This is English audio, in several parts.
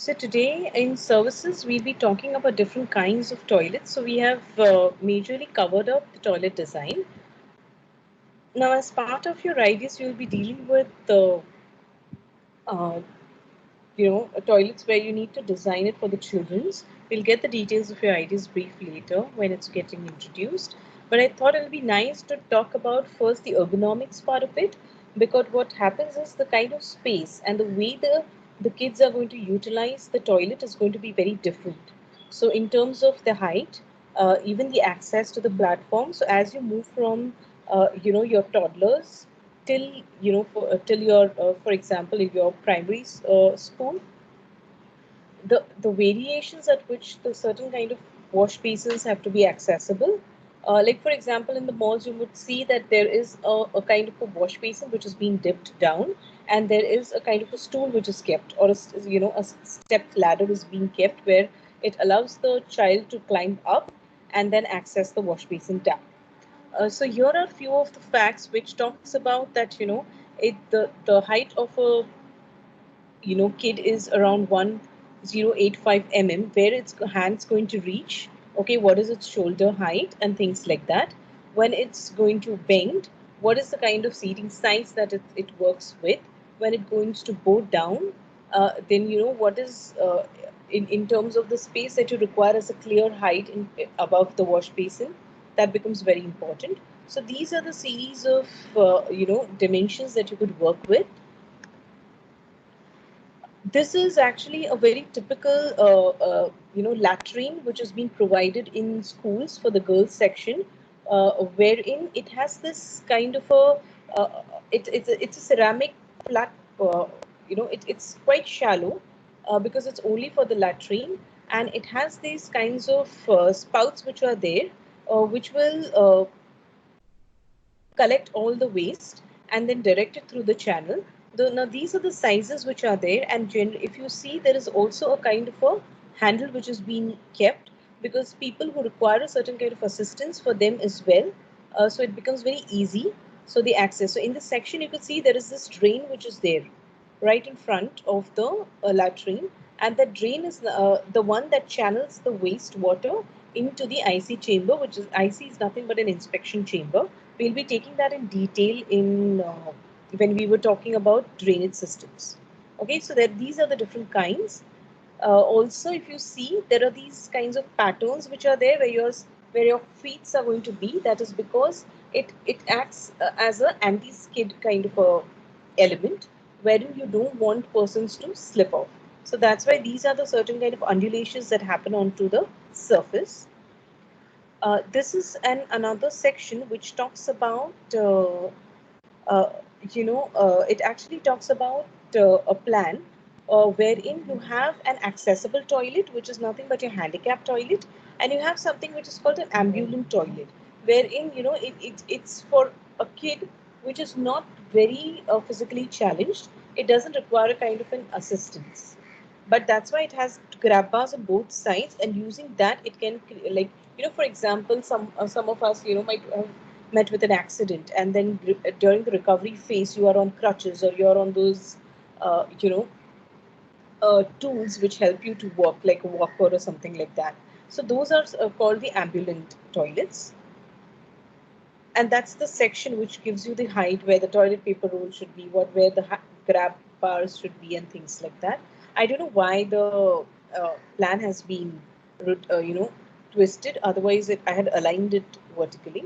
So today in services, we'll be talking about different kinds of toilets. So we have majorly covered up the toilet design. Now, as part of your ideas, you'll be dealing with the, uh, toilets where you need to design it for the children's. We'll get the details of your ideas brief later when it's getting introduced. But I thought it'll be nice to talk about first the ergonomics part of it, because what happens is the kind of space and the way the kids are going to utilize the toilet is going to be very different. So in terms of the height, even the access to the platform. So as you move from, your toddlers till till your for example in your primary school, the variations at which the certain kind of wash basins have to be accessible. Like for example, in the malls, you would see that there is a kind of a wash basin which is being dipped down, and there is a kind of a stool which is kept, or a step ladder is being kept where it allows the child to climb up and then access the wash basin tap. So here are a few of the facts which talks about that the height of a kid is around 1085 where its hands going to reach. Okay, what is its shoulder height and things like that. When it's going to bend, what is the kind of seating size that it works with. When it goes to bow down, then what is in terms of the space that you require as a clear height above the wash basin, that becomes very important. So these are the series of dimensions that you could work with. This is actually a very typical, latrine which has been provided in schools for the girls section, wherein it has this kind of it's a ceramic flat, it's quite shallow, because it's only for the latrine, and it has these kinds of spouts which are there, which will collect all the waste and then direct it through the channel. Now these are the sizes which are there, and if you see, there is also a kind of a handle which is being kept, because people who require a certain kind of assistance for them as well. So it becomes very easy. So the access. So in this section, you could see there is this drain which is there right in front of the latrine, and the drain is the one that channels the waste water into the IC chamber, which is IC is nothing but an inspection chamber. We'll be taking that in detail in when we were talking about drainage systems. Okay, so that these are the different kinds. Also, if you see, there are these kinds of patterns which are there where your feet are going to be. That is because it acts as an anti-skid kind of a element, wherein you don't want persons to slip off. So that's why these are the certain kind of undulations that happen onto the surface. This is another section which talks about, uh, it actually talks about a plan wherein you have an accessible toilet, which is nothing but your handicap toilet, and you have something which is called an ambulant toilet, wherein, it's for a kid which is not very physically challenged. It doesn't require a kind of an assistance, but that's why it has grab bars on both sides, and using that it can like, for example, some of us might have met with an accident, and then during the recovery phase you are on crutches, or you're on those uh, you know tools which help you to walk, like a walker or something like that. So those are called the ambulant toilets, and that's the section which gives you the height where the toilet paper roll should be, what where the grab bars should be, and things like that. I don't know why the plan has been twisted. Otherwise, I had aligned it vertically.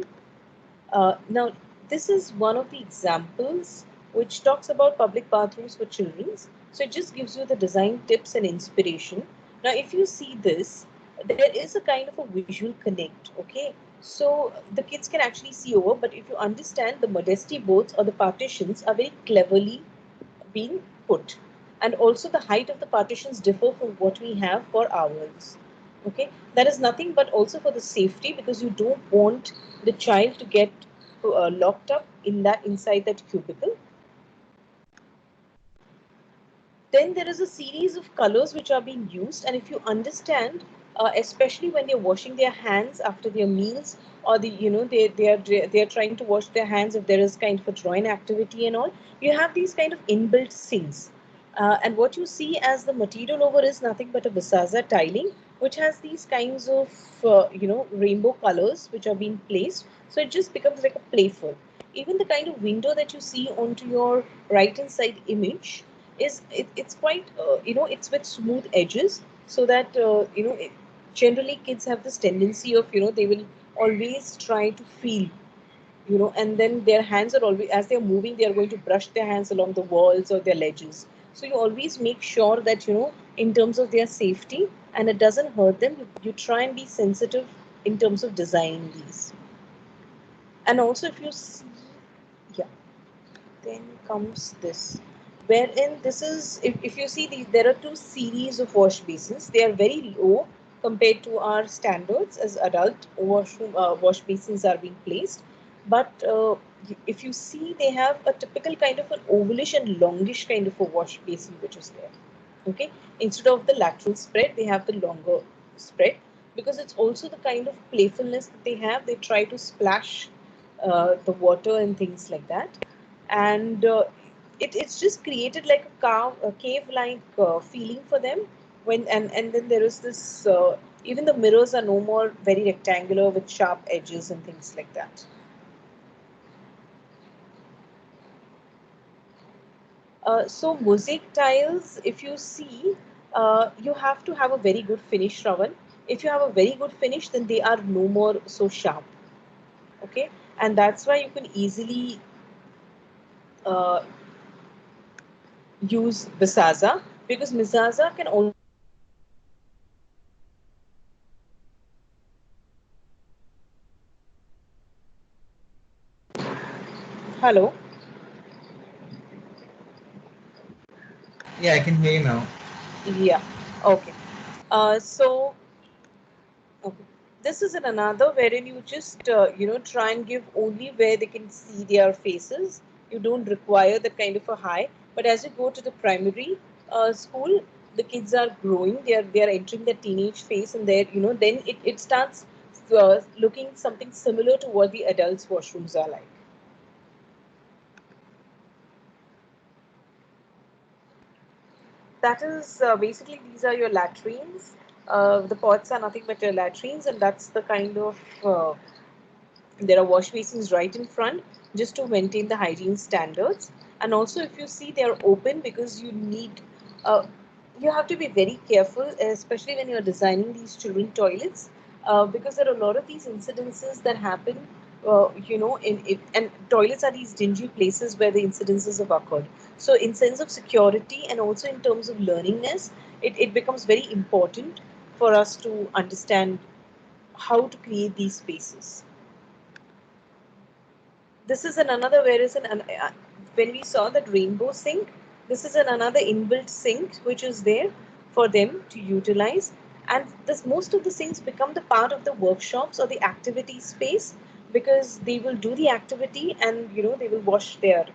Now, this is one of the examples which talks about public bathrooms for children. So it just gives you the design tips and inspiration. Now, if you see this, there is a kind of a visual connect. Okay, so the kids can actually see over, but if you understand, the modesty boards or the partitions are very cleverly being put, and also the height of the partitions differ from what we have for ours. Okay, that is nothing but also for the safety, because you don't want the child to get locked up in that inside that cubicle. Then there is a series of colors which are being used, and if you understand, especially when they're washing their hands after their meals, or they are trying to wash their hands if there is kind of a drawing activity and all, you have these kind of inbuilt sinks. And what you see as the material over is nothing but a Visaza tiling, which has these kinds of, rainbow colors which are being placed. So it just becomes like a playful. Even the kind of window that you see onto your right hand side image it's quite, it's with smooth edges, so that, generally kids have this tendency of, they will always try to feel, and then their hands are always, as they're moving, they are going to brush their hands along the walls or their ledges. So you always make sure that, in terms of their safety and it doesn't hurt them, you try and be sensitive in terms of designing these. And also, if you see, yeah, then comes this, wherein this is, if you see these, there are two series of wash basins. They are very low compared to our standards as adult wash basins are being placed. But if you see, they have a typical kind of an ovalish and longish kind of a wash basin which is there. Okay, instead of the lateral spread, they have the longer spread, because it's also the kind of playfulness that they have. They try to splash the water and things like that. And it's just created like a cave-like feeling for them. And then there is this, even the mirrors are no more very rectangular with sharp edges and things like that. So mosaic tiles, if you see, you have to have a very good finish, Ravan. If you have a very good finish, then they are no more so sharp. Okay, and that's why you can easily uh, use Bisaza, because Mizaza can also. Hello. Yeah, I can hear you now. Yeah. Okay. So okay. This is another wherein you just, try and give only where they can see their faces. You don't require that kind of a high. But as you go to the primary school, the kids are growing. They are entering the teenage phase, and there, then it starts looking something similar to what the adults' washrooms are like. That is basically, these are your latrines. The pots are nothing but your latrines, and that's the kind of, there are wash basins right in front, just to maintain the hygiene standards. And also, if you see, they are open because uh, you have to be very careful, especially when you're designing these children toilets, because there are a lot of these incidences that happen. In it, and toilets are these dingy places where the incidences have occurred. So, in sense of security and also in terms of learningness, it becomes very important for us to understand how to create these spaces. This is an another, whereas when we saw that rainbow sink, this is another inbuilt sink which is there for them to utilize. And this, most of the sinks become the part of the workshops or the activity space, because they will do the activity and, they will wash their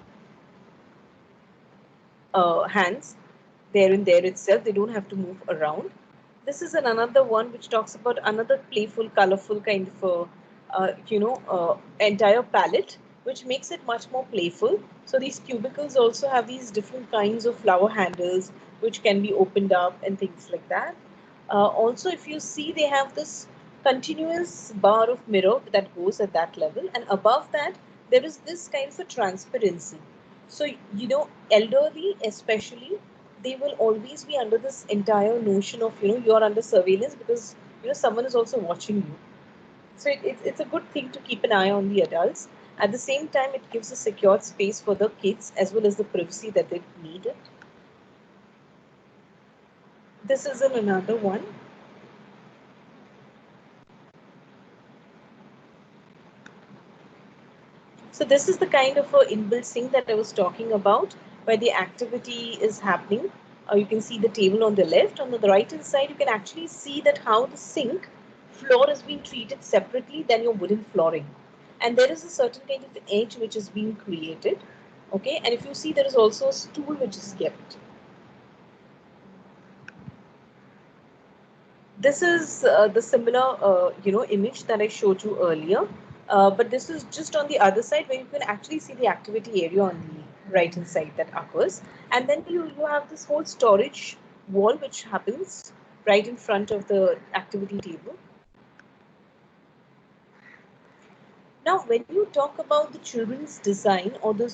hands there and there itself. They don't have to move around. This is another one which talks about another playful, colorful kind of entire palette, which makes it much more playful. So these cubicles also have these different kinds of flower handles which can be opened up and things like that. Also, if you see, they have this continuous bar of mirror that goes at that level, and above that, there is this kind of a transparency. So, elderly especially, they will always be under this entire notion of, you're under surveillance, because, someone is also watching you. So, it's a good thing to keep an eye on the adults. At the same time, it gives a secured space for the kids as well as the privacy that they need. This is another one. So this is the kind of inbuilt sink that I was talking about, where the activity is happening. You can see the table on the left. On the right hand side, you can actually see that how the sink floor is being treated separately than your wooden flooring. And there is a certain kind of edge which is being created. Okay, and if you see, there is also a stool which is kept. This is the similar, image that I showed you earlier. But this is just on the other side, where you can actually see the activity area on right inside that occurs. And then you have this whole storage wall which happens right in front of the activity table. Now, when you talk about the children's design or those,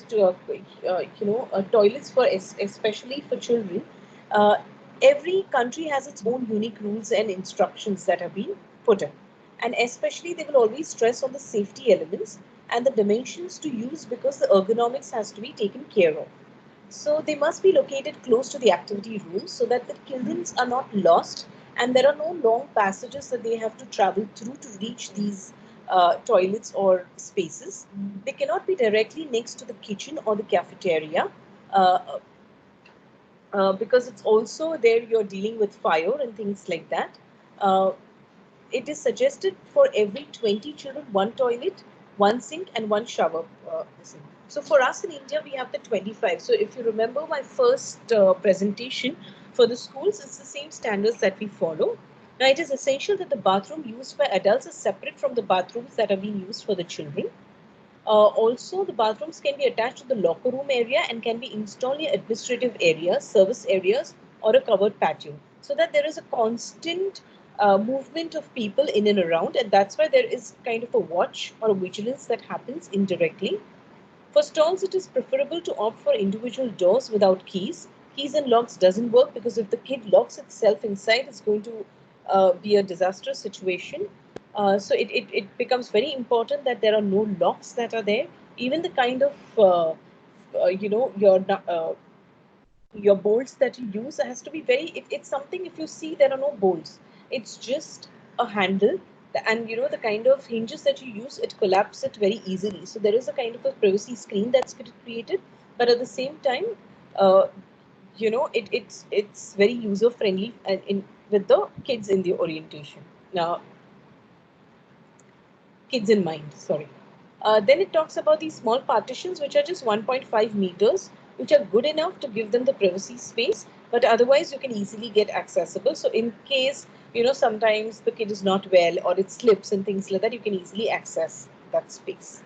toilets for especially for children, uh, every country has its own unique rules and instructions that have been put in, and especially they will always stress on the safety elements and the dimensions to use because the ergonomics has to be taken care of. So they must be located close to the activity rooms so that the children are not lost and there are no long passages that they have to travel through to reach these toilets or spaces. They cannot be directly next to the kitchen or the cafeteria uh, because it's also there you're dealing with fire and things like that. Uh, it is suggested for every 20 children, one toilet, one sink, and one shower. So for us in India, we have the 25. So if you remember my first presentation for the schools, it's the same standards that we follow. Now, it is essential that the bathroom used by adults is separate from the bathrooms that are being used for the children. Also, the bathrooms can be attached to the locker room area and can be installed in administrative areas, service areas, or a covered patio, so that there is a constant movement of people in and around, and that's why there is kind of a watch or a vigilance that happens indirectly. For stalls, it is preferable to opt for individual doors without keys. Keys and locks doesn't work because if the kid locks itself inside, it's going to be a disastrous situation. So it becomes very important that there are no locks that are there. Even the kind of your bolts that you use has to be very. It's something if you see there are no bolts. It's just a handle, and the kind of hinges that you use, it collapses it very easily. So there is a kind of a privacy screen that's created, but at the same time, uh, it's very user friendly and in with the kids in the orientation. Now, kids in mind, sorry. Then it talks about these small partitions, which are just 1.5 meters, which are good enough to give them the privacy space, but otherwise you can easily get accessible. So in case, sometimes the kid is not well or it slips and things like that, you can easily access that space.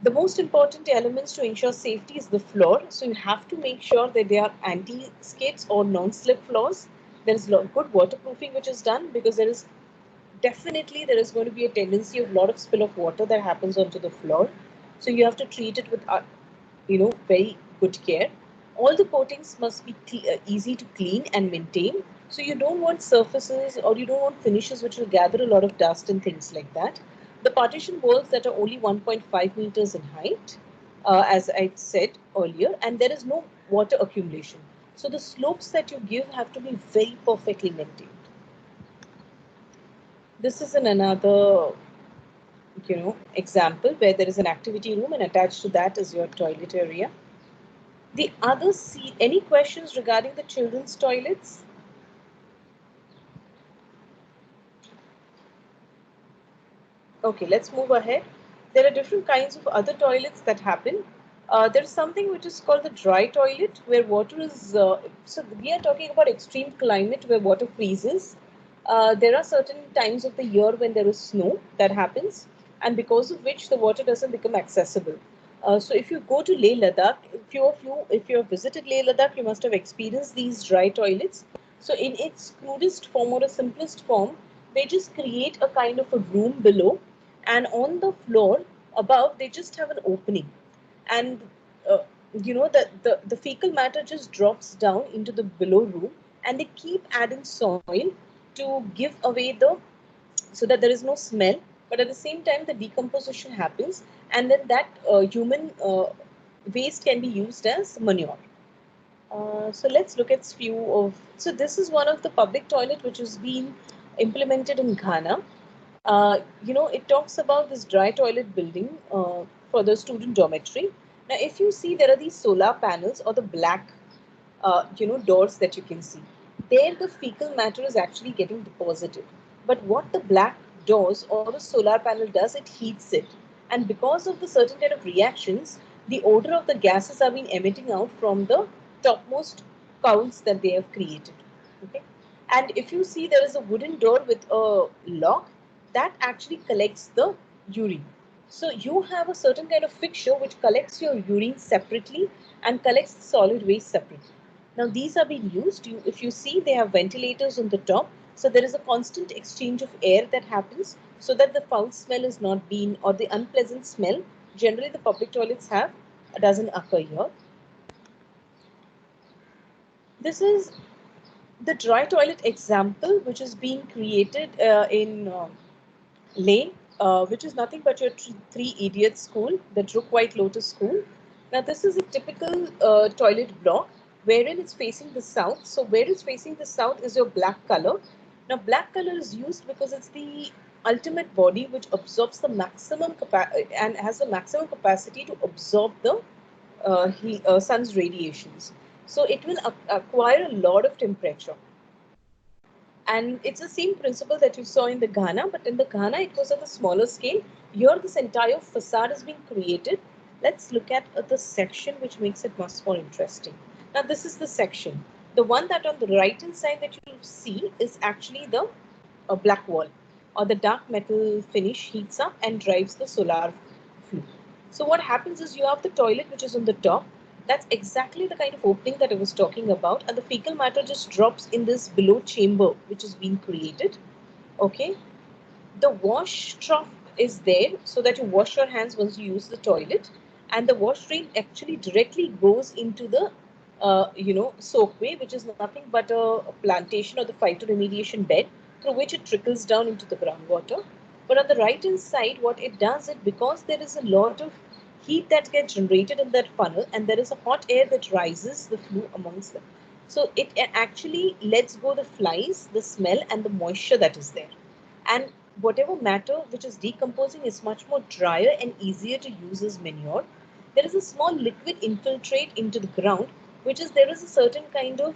The most important elements to ensure safety is the floor. So you have to make sure that they are anti-skids or non-slip floors. There is good waterproofing which is done because there is going to be a tendency of a lot of spill of water that happens onto the floor. So you have to treat it with very good care. All the coatings must be easy to clean and maintain. So you don't want surfaces or you don't want finishes which will gather a lot of dust and things like that. The partition walls that are only 1.5 meters in height, as I said earlier, and there is no water accumulation. So the slopes that you give have to be very perfectly maintained. This is in another example where there is an activity room and attached to that is your toilet area. The other any questions regarding the children's toilets? Okay, let's move ahead. There are different kinds of other toilets that happen. There's something which is called the dry toilet, where water is. So we are talking about extreme climate where water freezes. There are certain times of the year when there is snow that happens, and because of which the water doesn't become accessible. So if you go to Leh Ladakh, if you have visited Leh Ladakh, you must have experienced these dry toilets. So in its crudest form or a simplest form, they just create a kind of a room below, and on the floor above they just have an opening, and uh, the fecal matter just drops down into the below room, and they keep adding soil to give away the so that there is no smell, but at the same time the decomposition happens, and then that human waste can be used as manure. So let's look at few of. So this is one of the public toilet which has been implemented in Ghana. It talks about this dry toilet building for the student dormitory. Now, if you see, there are these solar panels or the black, doors that you can see. There, the fecal matter is actually getting deposited. But what the black doors or the solar panel does, it heats it. And because of the certain kind of reactions, the odor of the gases are being emitting out from the topmost cowls that they have created. Okay. And if you see, there is a wooden door with a lock that actually collects the urine. So you have a certain kind of fixture which collects your urine separately and collects the solid waste separately. Now these are being used. If you see, they have ventilators on the top, so there is a constant exchange of air that happens, so that the foul smell is not being, or the unpleasant smell generally the public toilets have, doesn't occur here. This is the dry toilet example which is being created in Lane, which is nothing but your Three Idiots school, the Druk White Lotus school. Now, this is a typical toilet block wherein it's facing the south. So, where it's facing the south is your black color. Now, black color is used because it's the ultimate body which absorbs the maximum and has the maximum capacity to absorb the sun's radiations. So, it will acquire a lot of temperature. And it's the same principle that you saw in the Ghana, but in the Ghana it was at a smaller scale. Here this entire facade is being created. Let's look at the section which makes it much more interesting. Now this is the section. The one that on the right hand side that you see is actually the black wall, or the dark metal finish heats up and drives the solar flue. So what happens is you have the toilet which is on the top. That's exactly the kind of opening that I was talking about, and the fecal matter just drops in this below chamber which is being created. Okay, the wash trough is there so that you wash your hands once you use the toilet, and the wash drain actually directly goes into the soakway, which is nothing but a plantation or the phytoremediation bed through which it trickles down into the groundwater. But on the right hand side, what it does is, because there is a lot of heat that gets generated in that funnel and there is a hot air that rises the flue amongst them, so it actually lets go the flies, the smell, and the moisture that is there. And whatever matter which is decomposing is much more drier and easier to use as manure. There is a small liquid infiltrate into the ground, which is, there is a certain kind of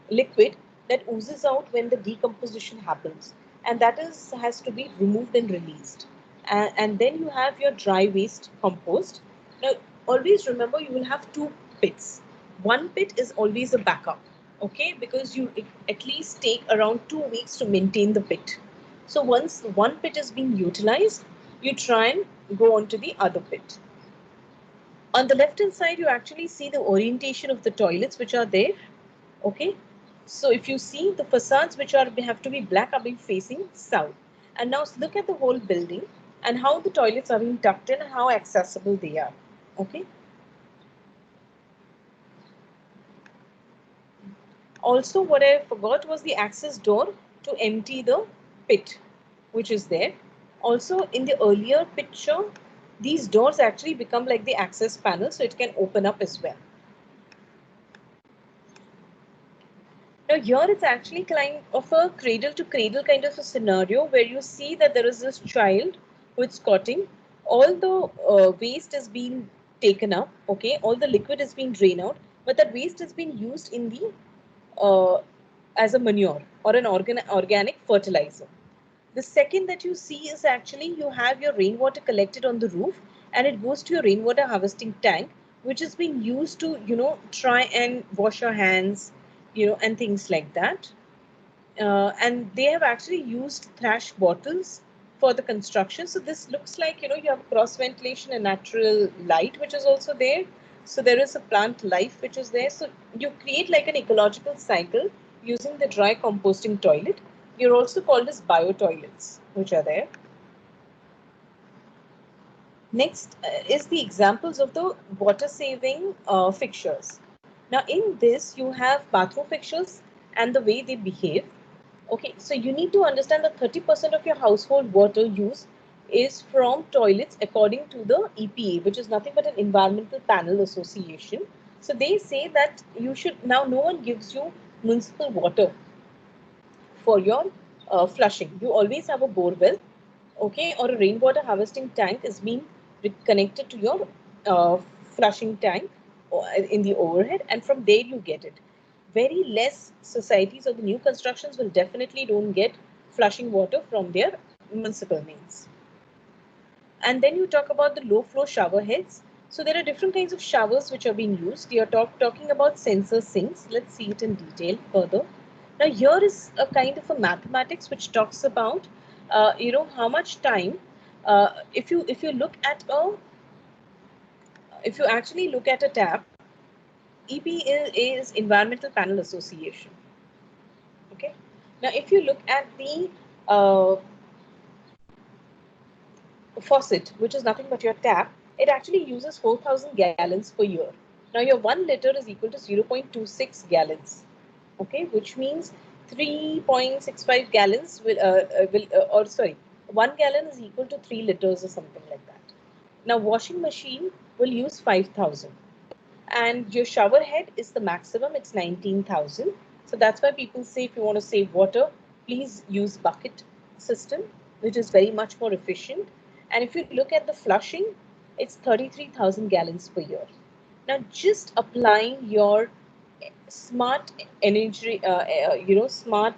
liquid that oozes out when the decomposition happens, and that is has to be removed and released. And then you have your dry waste compost. Now always remember, you will have two pits. One pit is always a backup, okay, because you at least take around 2 weeks to maintain the pit. So once one pit is being utilized, you try and go on to the other pit. On the left hand side, you actually see the orientation of the toilets which are there. Okay, so if you see, the facades which are have to be black are being facing south. And now look at the whole building and how the toilets are being tucked in and how accessible they are. Okay. Also, what I forgot was the access door to empty the pit, which is there. Also, in the earlier picture, these doors actually become like the access panel, so it can open up as well. Now here it's actually kind of a cradle to cradle kind of a scenario where you see that there is this child who is squatting. All the waste is being taken up, okay, all the liquid is being drained out, but that waste is being used in the as a manure or an organic fertilizer. The second that you see is actually you have your rainwater collected on the roof and it goes to your rainwater harvesting tank, which is being used to, try and wash your hands, and things like that. And they have actually used thrash bottles for the construction. So this looks like, you have cross ventilation and natural light, which is also there. So there is a plant life, which is there. So you create like an ecological cycle using the dry composting toilet. You're also called as bio toilets, which are there. Next is the examples of the water saving fixtures. Now in this, you have bathroom fixtures and the way they behave. Okay, so you need to understand that 30% of your household water use is from toilets according to the EPA, which is nothing but an Environmental Panel Association. So they say that you should, now no one gives you municipal water for your flushing. You always have a bore well, okay, or a rainwater harvesting tank is being connected to your flushing tank in the overhead, and from there you get it. Very less societies or the new constructions will definitely don't get flushing water from their municipal mains. And then you talk about the low flow shower heads. So there are different kinds of showers which are being used. You're talking about sensor sinks. Let's see it in detail further. Now here is a kind of a mathematics which talks about, how much time If you look at if you actually look at a tap, EPA is Environmental Panel Association. Okay. Now, if you look at the faucet, which is nothing but your tap, it actually uses 4,000 gallons per year. Now, your 1 liter is equal to 0.26 gallons. Okay, which means 3.65 gallons or sorry, 1 gallon is equal to 3 liters or something like that. Now, washing machine will use 5,000. And your shower head is the maximum, it's 19,000. So that's why people say if you want to save water, please use bucket system, which is very much more efficient. And if you look at the flushing, it's 33,000 gallons per year. Now, just applying your smart energy, smart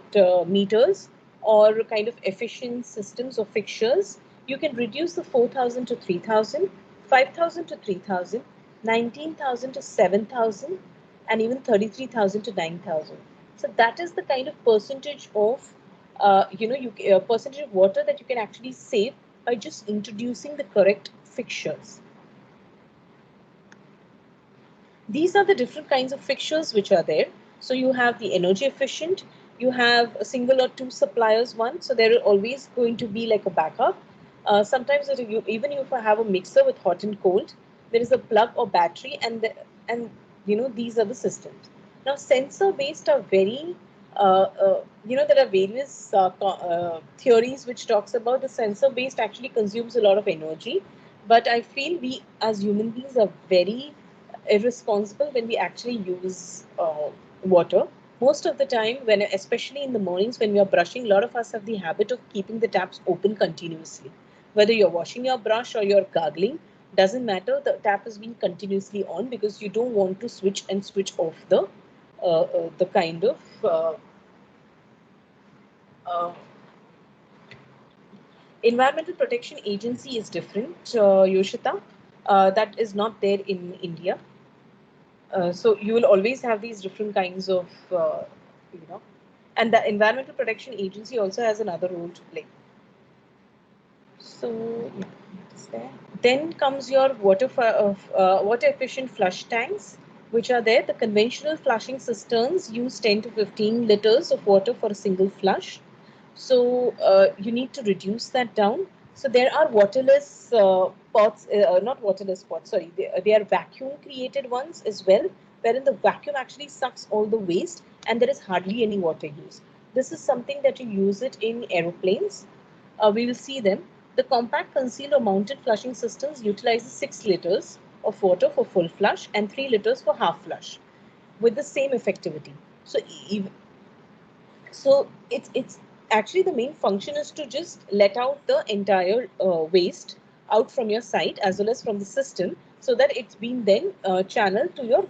meters or kind of efficient systems or fixtures, you can reduce the 4,000 to 3,000, 5,000 to 3,000, 19,000 to 7,000, and even 33,000 to 9,000. So that is the kind of percentage of, percentage of water that you can actually save by just introducing the correct fixtures. These are the different kinds of fixtures which are there. So you have the energy efficient, you have a single or two suppliers one, so there are always going to be like a backup. Sometimes even if I have a mixer with hot and cold, there is a plug or battery, and these are the systems. Now sensor based are very there are various theories which talks about the sensor based actually consumes a lot of energy, but I feel we as human beings are very irresponsible when we actually use water. Most of the time, when especially in the mornings when we are brushing, a lot of us have the habit of keeping the taps open continuously. Whether you're washing your brush or you're gargling, doesn't matter. The tap is being continuously on because you don't want to switch and switch off the kind of uh, Environmental Protection Agency is different, Yoshita. That is not there in India. So you will always have these different kinds of, you know, and the Environmental Protection Agency also has another role to play. So yeah, it's there. Then comes your water efficient flush tanks, which are there. The conventional flushing cisterns use 10 to 15 liters of water for a single flush. So you need to reduce that down. So there are waterless pots, not waterless pots, sorry, they are vacuum created ones as well, wherein the vacuum actually sucks all the waste and there is hardly any water use. This is something that you use it in aeroplanes. We will see them. The compact concealed or mounted flushing systems utilizes 6 liters of water for full flush and 3 liters for half flush with the same effectivity. So it's actually the main function is to just let out the entire waste out from your site as well as from the system, so that it's been then channeled to your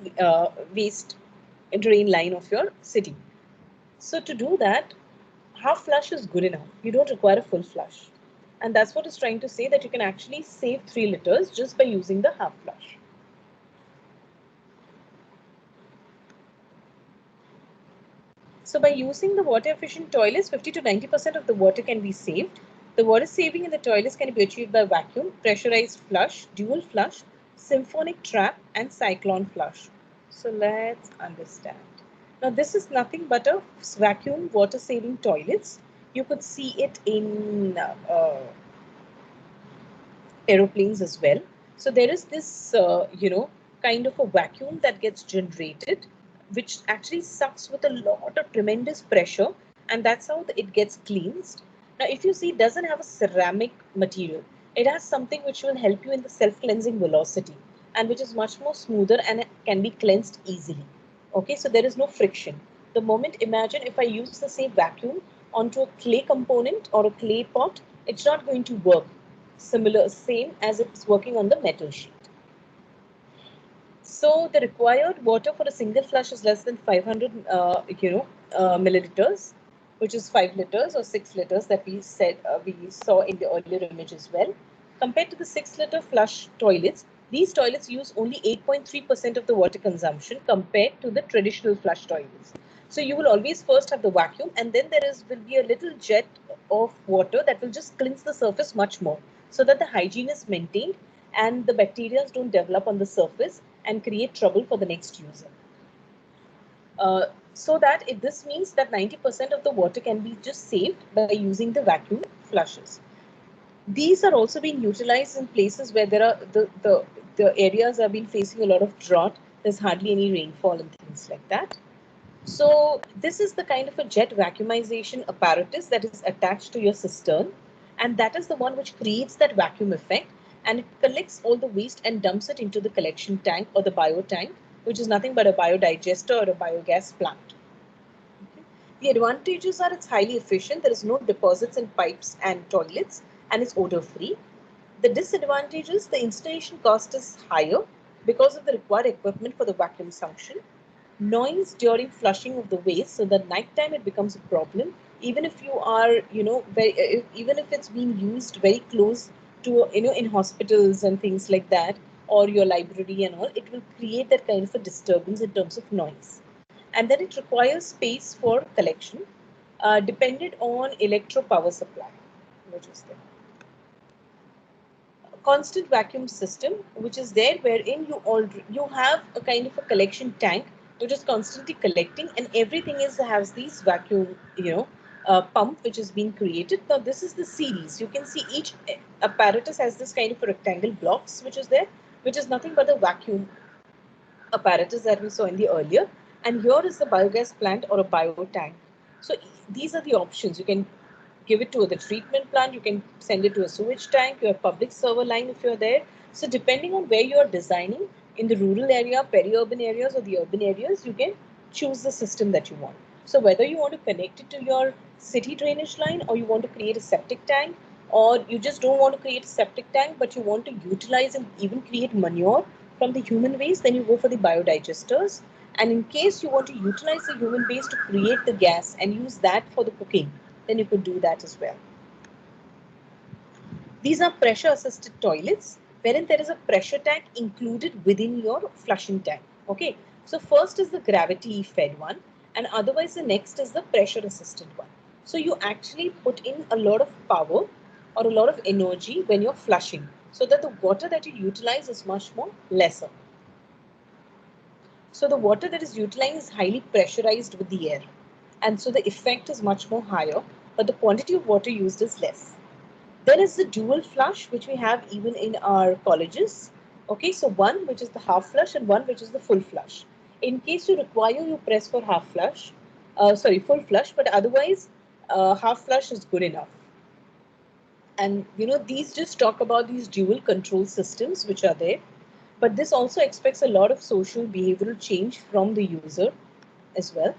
waste drain line of your city. So to do that, half flush is good enough. You don't require a full flush. And that's what it's trying to say, that you can actually save 3 liters just by using the half flush. So by using the water efficient toilets, 50 to 90% of the water can be saved. The water saving in the toilets can be achieved by vacuum, pressurized flush, dual flush, symphonic trap, and cyclone flush. So let's understand. Now this is nothing but a vacuum water saving toilets. You could see it in aeroplanes as well. So there is this, kind of a vacuum that gets generated, which actually sucks with a lot of tremendous pressure, and that's how it gets cleansed. Now, if you see, it doesn't have a ceramic material. It has something which will help you in the self-cleansing velocity, and which is much more smoother and it can be cleansed easily. Okay, so there is no friction. The moment, imagine if I use the same vacuum onto a clay component or a clay pot, it's not going to work same as it's working on the metal sheet. So the required water for a single flush is less than 500 milliliters, which is 5 liters or 6 liters that we saw in the earlier image as well. Compared to the 6-liter flush toilets, these toilets use only 8.3% of the water consumption compared to the traditional flush toilets. So you will always first have the vacuum, and then will be a little jet of water that will just cleanse the surface much more. so that the hygiene is maintained and the bacteria don't develop on the surface and create trouble for the next user. So that this means that 90% of the water can be just saved by using the vacuum flushes. These are also being utilized in places where there are the areas have been facing a lot of drought. There's hardly any rainfall and things like that. So this is the kind of a jet vacuumization apparatus that is attached to your cistern, and that is the one which creates that vacuum effect, and it collects all the waste and dumps it into the collection tank or the bio tank, which is nothing but a biodigester or a biogas plant. Okay. The advantages are it's highly efficient. There is no deposits in pipes and toilets, and it's odor free. The disadvantages, the installation cost is higher because of the required equipment for the vacuum suction. Noise during flushing of the waste, so that nighttime it becomes a problem. Even if you are, even if it's being used very close to, in hospitals and things like that, or your library and all, it will create that kind of a disturbance in terms of noise. And then it requires space for collection, dependent on electro power supply, which is there. Constant vacuum system, which is there, wherein you have a kind of a collection tank which is constantly collecting, and everything is has these vacuum pump which is being created. Now this is the series. You can see each apparatus has this kind of a rectangle blocks which is there, which is nothing but the vacuum apparatus that we saw in the earlier. And here is the biogas plant or a bio tank. So these are the options. You can give it to the treatment plant, you can send it to a sewage tank, your public server line if you're there. So depending on where you're designing, in the rural area, peri-urban areas or the urban areas, you can choose the system that you want. So whether you want to connect it to your city drainage line, or you want to create a septic tank, or you just don't want to create a septic tank but you want to utilize and even create manure from the human waste, then you go for the biodigesters. And in case you want to utilize the human waste to create the gas and use that for the cooking, then you could do that as well. These are pressure assisted toilets, wherein there is a pressure tank included within your flushing tank. Okay, so first is the gravity fed one, and otherwise the next is the pressure assisted one. So you actually put in a lot of power or a lot of energy when you're flushing, so that the water that you utilize is much more lesser. So the water that is utilized is highly pressurized with the air, and so the effect is much more higher, but the quantity of water used is less. There is the dual flush, which we have even in our colleges. Okay, so one which is the half flush and one which is the full flush. In case you require, you press for half flush, full flush, but otherwise half flush is good enough. And these just talk about these dual control systems which are there. But this also expects a lot of social behavioral change from the user as well.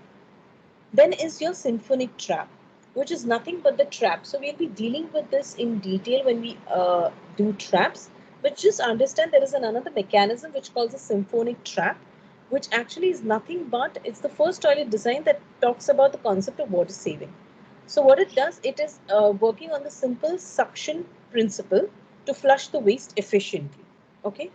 Then is your symphonic trap, which is nothing but the trap. So we'll be dealing with this in detail when we do traps. But just understand there is another mechanism which calls a symphonic trap, which actually is nothing but it's the first toilet design that talks about the concept of water saving. So what it does, it is working on the simple suction principle to flush the waste efficiently. Okay.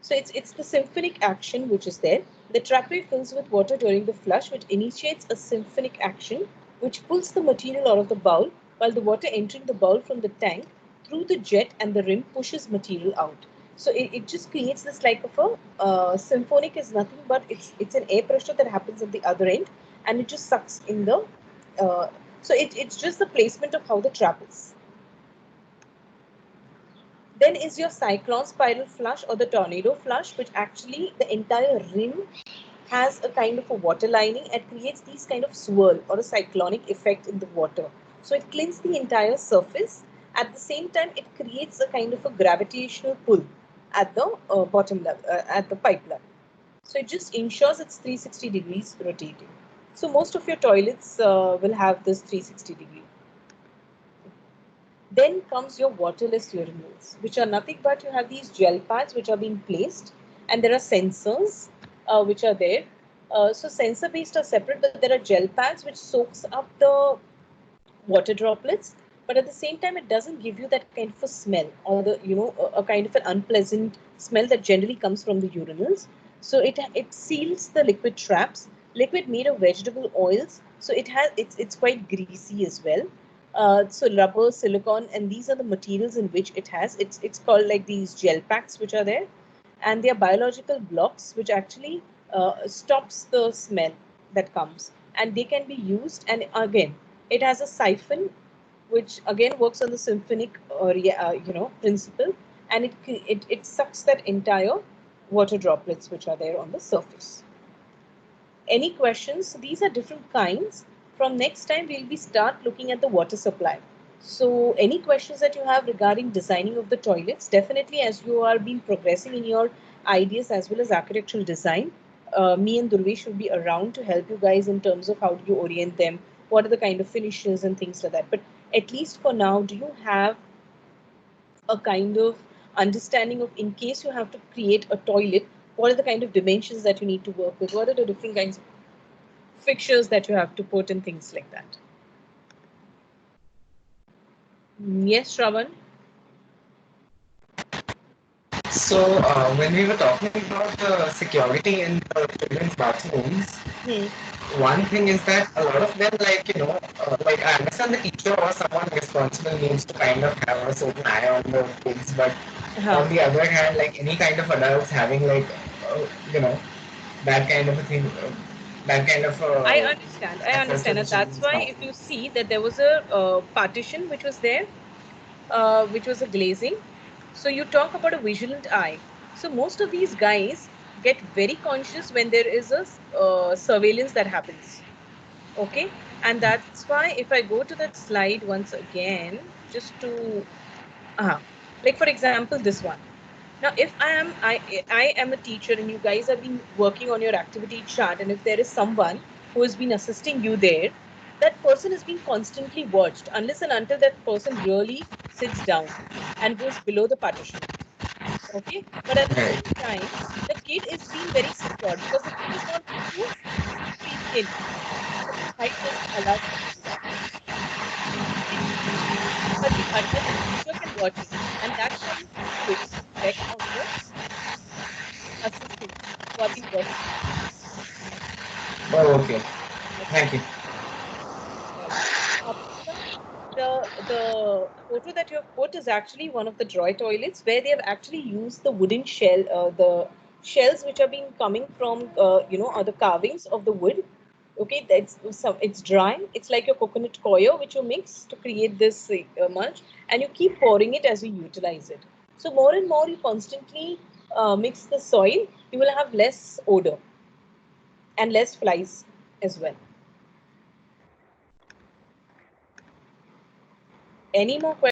So it's the symphonic action which is there. The trapway fills with water during the flush, which initiates a symphonic action which pulls the material out of the bowl, while the water entering the bowl from the tank through the jet and the rim pushes material out. So it just creates this like of a symphonic is nothing but it's an air pressure that happens at the other end, and it just sucks in the so it's just the placement of how the trap is. Then is your cyclone spiral flush or the tornado flush, which actually the entire rim has a kind of a water lining and creates these kind of swirl or a cyclonic effect in the water. So it cleans the entire surface. At the same time, it creates a kind of a gravitational pull at the bottom level, at the pipe level. So it just ensures it's 360 degrees rotating. So most of your toilets will have this 360 degree. Then comes your waterless urinals, which are nothing but you have these gel pads which are being placed, and there are sensors which are there. So sensor based are separate, but there are gel pads which soaks up the water droplets, but at the same time it doesn't give you that kind of a smell or the a kind of an unpleasant smell that generally comes from the urinals. So it seals the liquid traps, liquid made of vegetable oils, so it's quite greasy as well. So rubber, silicone, and these are the materials in which it has. It's called like these gel packs which are there, and they are biological blocks which actually stops the smell that comes, and they can be used. And again, it has a siphon which again works on the symphonic principle, and it sucks that entire water droplets which are there on the surface. Any questions? So these are different kinds. From next time, we'll be start looking at the water supply. So any questions that you have regarding designing of the toilets, definitely as you are been progressing in your ideas as well as architectural design, me and Durvesh will be around to help you guys in terms of how do you orient them, what are the kind of finishes and things like that. But at least for now, do you have a kind of understanding of, in case you have to create a toilet, what are the kind of dimensions that you need to work with? What are the different kinds of fixtures that you have to put and things like that? Yes, Shravan? So when we were talking about the security in the children's bathrooms, Hmm. one thing is that a lot of them, like, like I understand the teacher or someone responsible needs to kind of have a certain eye on the kids, but Uh-huh. on the other hand, like any kind of adults having like, you know, that kind of a thing, that kind of I understand. I access to understand. the And that's children's why if bathroom. you see that there was a partition which was there, which was a glazing. So you talk about a vigilant eye. So most of these guys get very conscious when there is a surveillance that happens. Okay, and that's why if I go to that slide once again, just to like for example this one. Now if I am a teacher and you guys have been working on your activity chart, and if there is someone who has been assisting you there, that person is being constantly watched unless and until that person really sits down and goes below the partition. Okay, but at the same Right. time the kid is being very secure because the kid is not going to peek in because his height doesn't allow him to do that. Okay, but the teacher can watch him, and that's how you keep putting the check on the assistants who have been working with you. Oh, okay. Okay, Thank you. all right. Pritika, the photo that you have put is actually one of the dry toilets where they have actually used the wooden shell, the shells which are being coming from the carvings of the wood. Okay, it's dry. It's like your coconut coir which you mix to create this mulch, and you keep pouring it as you utilize it. So more and more you constantly mix the soil, you will have less odor and less flies as well. Any more questions?